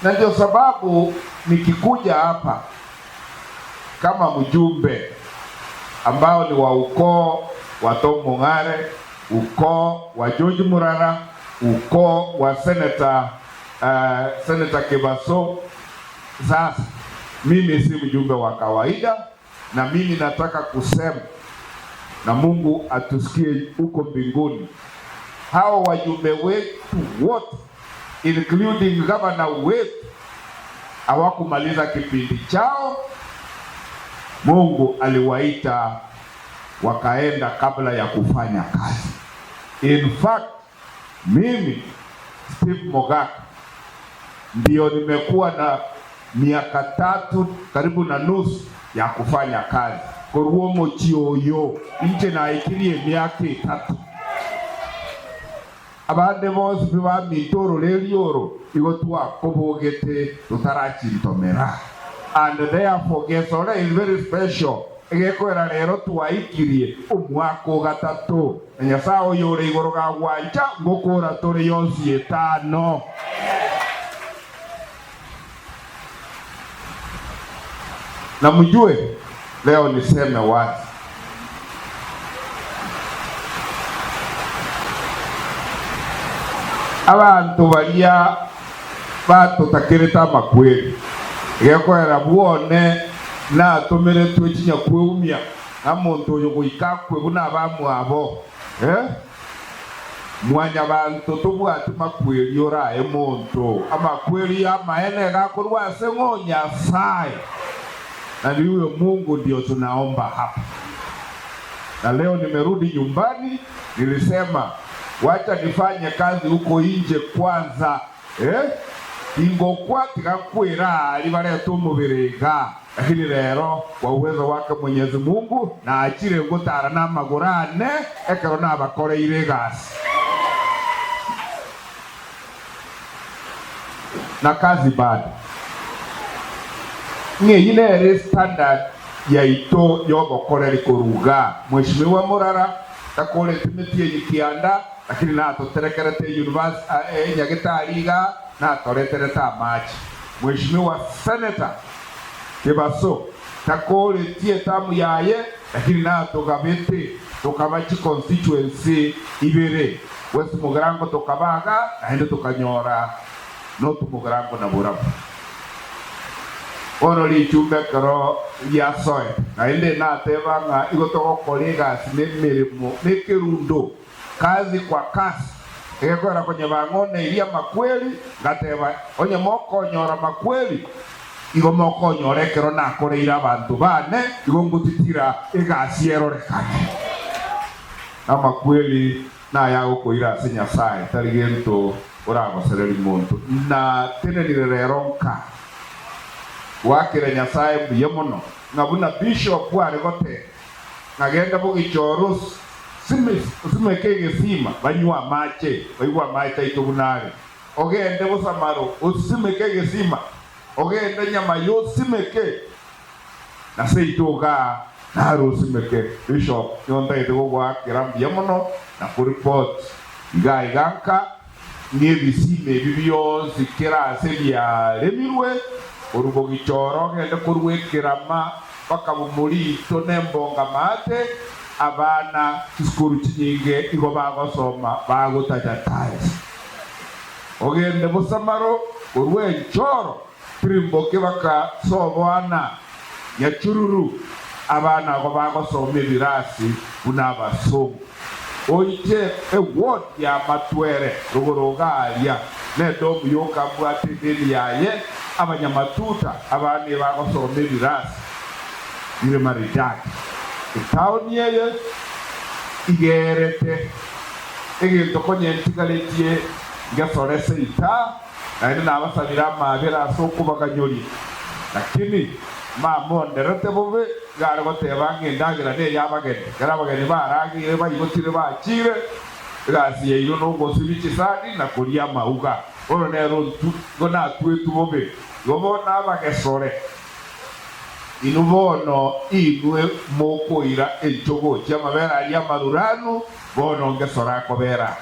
Na ndio sababu nikikuja hapa kama mjumbe ambao ni wa ukoo wa Tom Mung'are, ukoo wa George Murara, ukoo wa Senator Kebaso. Sasa mimi si mjumbe wa kawaida, na mimi nataka kusema, na Mungu atusikie huko mbinguni, hao wajumbe wetu wote including governor wetu hawakumaliza kipindi chao. Mungu aliwaita wakaenda kabla ya kufanya kazi. In fact, mimi Steve Mogaka ndio nimekuwa na miaka 3 karibu na nusu ya kufanya kazi. Koruo mochioyo nje na ikirie miaka 3. Abande bose biba mitoro lelioro igo twakobogete tutarakintomera. And therefore gesore is very special. Egekwera rero twaikirie umwaka 3. Nyasaye yore igoro ga gwanja ngokora tore yonsi 5. Na mjue leo niseme wazi, abantu balia batutakirita makweli gekwera buone na tumire twekinya kweumia na muntu uyu guikakwe buna bamu abo mwanya bantu tubwati makweli orae muntu amakweli amaene gakurwa sengonya sai. Na huyo Mungu ndio tunaomba hapa. Na leo nimerudi nyumbani, nilisema wacha nifanye kazi huko nje kwanza. Ingo kwa tikakwira alibale tumubirega. Lakini leo kwa uwezo wake Mwenyezi Mungu na achire ngotara na magorane ekero na bakore iregasi. Na kazi bado. Nye ile standard ya ito yogo koreli kuruga. Mheshimiwa Murara takole tumetie yikianda, lakini na atoterekerete university Nyagetariga na atoretereta machi. Mheshimiwa Senator Kebaso takole tie tamu yaye, lakini na atogabete tokabachi constituency ibere West Mugirango tokabaga na hende tokanyora North Mugirango na Burabu. Ono li chumbe karo ya soe na inde na teba nga igotoko kolega sinemirimo nekerundo kazi kwa kasi ekora kwenye bangone ilia makweli ngateba onye moko nyora makweli igo moko nyore kero na koreira abantu bane igo ngutitira egasiero rekane na makweli na yago koira sinya sai tarigento orago sereri muntu na tenenire reronka wakira Nyasaye mbuyemono ngabuna bishop ware gote ngagenda bugichorus simekege sima banywa mache baywa mache itubunare ogende busamaro usimekege sima ogende nyama yo simeke na seitoga na rusimeke bishop yonda ito wakira mbuyemono na ku report ganka nie bisime bibyo zikira sebya lemirwe urubogi choro ngende kurwekirama bakabumuri tonembo mate abana skuru chinyinge igo bagosoma bagutajatai ogende busamaro urwe choro trimboke baka sobwana nyachururu abana go bagosoma birasi bunabasomo oite word ya matwere rugorogalia ne domu yoka bwate deli yaye abanyamatuta abane bagosoma birasi ile marijaki itaoni yeye igerete egento konye ntigaletie ngasorese ita na ina abasabira mabera soko bakanyori lakini mamo nderete bobe gare goteba ngendagira ne yabagene garabagene baragire bayigotire bachire gasiye iro no gosibichi sadi na kuria mauga ono nero gona twetu bobe gobona abagesore inubono inwe moko ira enchogo chamabera ali amaruranu bono ngesora kobera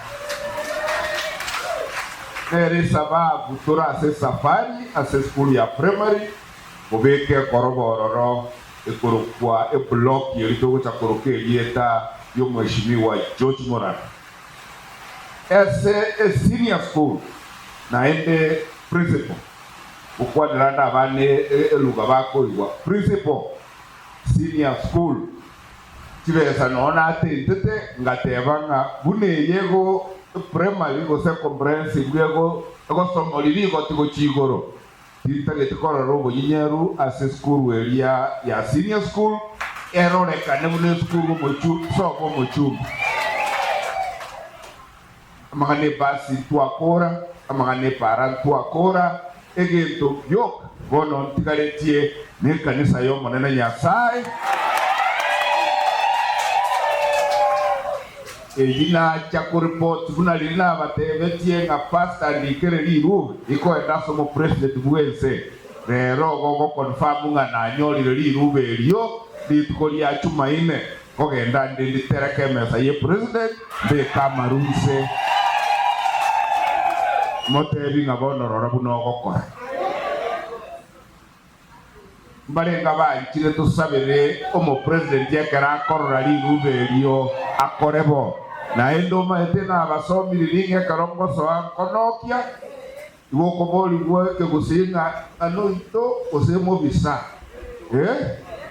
nere sababu turase safari ase school ya primary ubeke korobororo ekorokwa block yelito cha koroke yeta yo mheshimiwa George Moran ese senior school na ende principal ukwaniranda bane eluga bako igwa principal senior school tibesa nona atentete ngatebanga bune yego primary go comprehensive yego somo liligo tigo chigoro titagete kororo bonyeru ase school weria ya senior school erore kane bune school mochu soko mochu amagane basi tuakora amagane para tuakora egento yok bono tikaletie ne kanisa yo monena Nyasaye ejina cha report buna lina batebetie nga pastor ndikere liru iko endaso mo president bwense rero gogo confirm nga nanyolire liru belio litukolia chumaine kogenda ndi tereke mesa ye president be kamarunse motebi nga bono rorabuno gokora barenga banchire tusabire omo president yakera korora liru belio akorebo na endoma etena abasomi linge karongo soa konokia iwoko boli weke gusinga anoito osemo bisa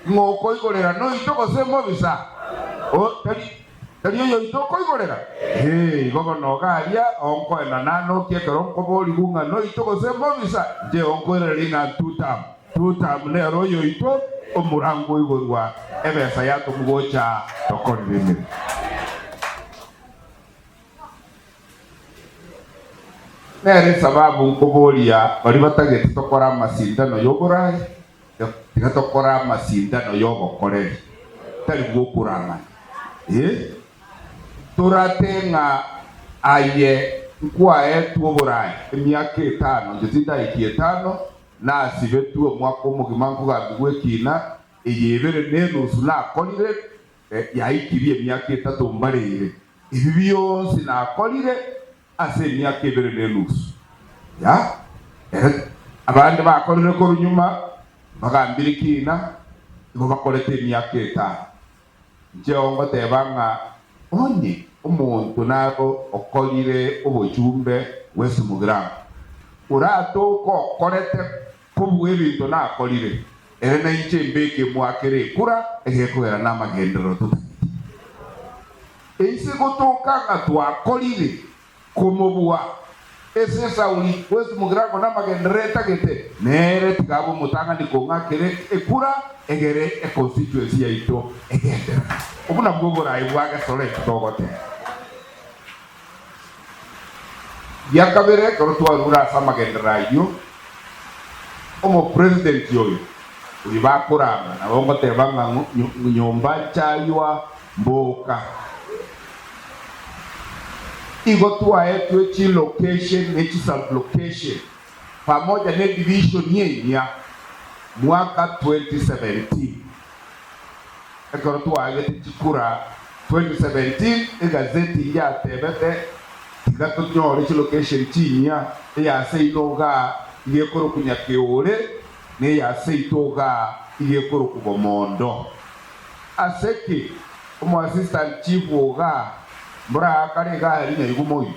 ngoko igorera noito osemo bisa o tali yo ito ko igorera gogo no garia onko ena nano kia karongo boli gunga noito osemo bisa je onko era linga tutam ne royo ito omurango igorwa ebesa yato mugocha tokonime nere sababu nkobolia bali batagete tokora masindano yoborai tigatokora masindano yobokoreri tari gukuranga turatenga aye nkwae tuoborai emyaka 5 njetinda 5 na sibetu omwaka omugima nkugambigwe kina eyebere nenusu nakolire yaikirie emyaka 3 mbarire ibi byose nakolire ase emyaka 2 nenusu ya abandi bakolire ko runyuma bagambire kina ibo bakolete emyaka 5 njeongo tebanga onye umuntu nako okolire obojumbe wese mugira urato ko korete kubuwe bintu nakolire na inche mbeke mwakere kura egekwera namagendero tuta eise gotoka ngatwakolire kumubwa ese sauli wese mugira namagendere tagete nere tigabo mutanga nikongakere ekura egere constituency yaito egendera obuna bwogora ibwaga sole togote yakabere korotwa rura samagendera yo omo president yoyo ulibakuranga na bongo tebanga nyomba chaywa mboka igotwa yetu echi location echi sub location pamoja na division yenya mwaka 2017 ekorotwa yete chikura 2017 egazeti ya tebete gato nyore echi location chinya ya seinoga yekoro kunyakeore ne ya seitoga yekoro kubomondo aseki omo assistant chief oga mbra kare ga rinya igumoyi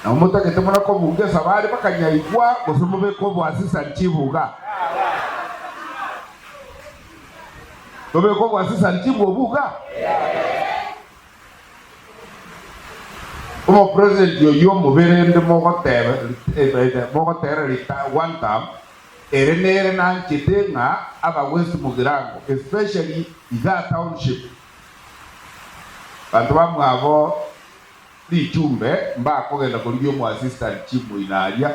na umota ketemona ko buge sabari bakanya igwa gosomobe ko bo assistant chief oga tobe ko bo assistant chief oga omo president yo muberende mogotere lita one time erenere na nchitenga aba west mugirango especially iga township bantu bamwabo lichumbe mba kogenda kolibyo mu assistant chief inaria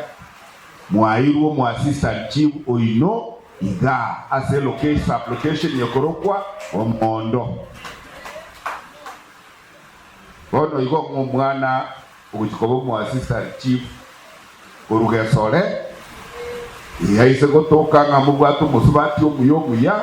mwairwo mu assistant chief oino iga ase location application yokorokwa omondo bono igo mwana ukikobo mu assistant chief urugesole yaise gotoka ngamubwatu musubati omuyomuya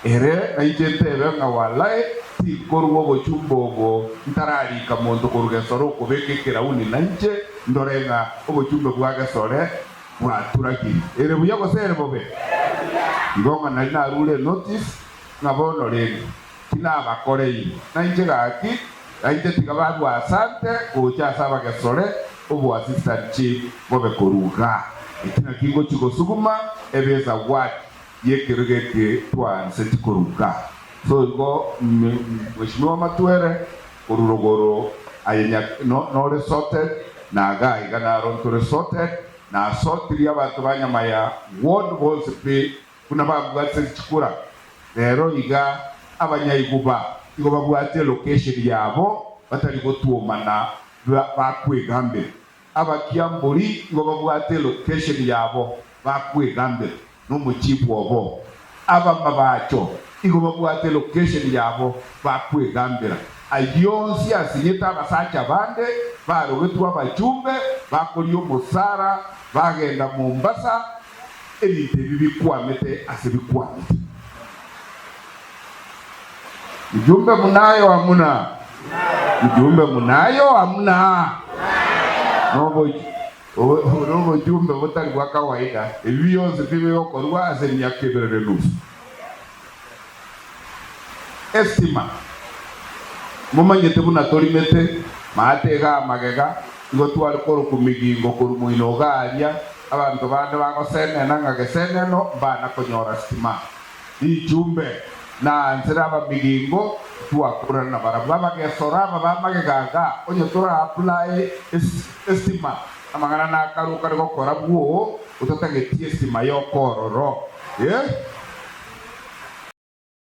ere na ijentebe nga walai ti korugo gochumbogo ntarari kamondo kurugesoro kubekekera uni nanje ndorenga obochumbe bwagesore bwaturagiri ere buya gosere bobe ngonga nari narure notice ngabono rero kina bakorei nanje gaki aite tikababu asante kucha saba gesore obo assistant chief bobe koruga itina kingo chigosuguma ebeza what yekerege twa seti koruga so go mheshimiwa Matwere ururogoro ayenya no resorted na ga igana ronto resorted na sotiri abantu banyamaya ward was pe kuna babwatse chikura rero iga abanyayiguba igo babwate location yabo batari gotuomana bakwegambe abakiamburi igo babwate location yabo bakwegambe no muchipu obo abamabacho igo babwate location yabo bakwegambira ayonsi asinyeta abasacha bande barogetwa abajumbe bakori omusara bagenda Mombasa ebintu bibikwamete asibikwamete mjumbe munayo amuna mjumbe munayo amuna nobo jumbe butari bwa kawaida ebiyonse bibeyokorwa asemyakebere nusu estima mumanyete buna torimete matega magega igo twari koro kumigingo kurumuino garia abantu bande bagosenena ngageseneno bana konyora stima ijumbe na nzira abamigingo tuwakurana barabwa bagesora bamagega onye tura apply estima amangana na karuka gokora bwo utatangetie estima yo kororo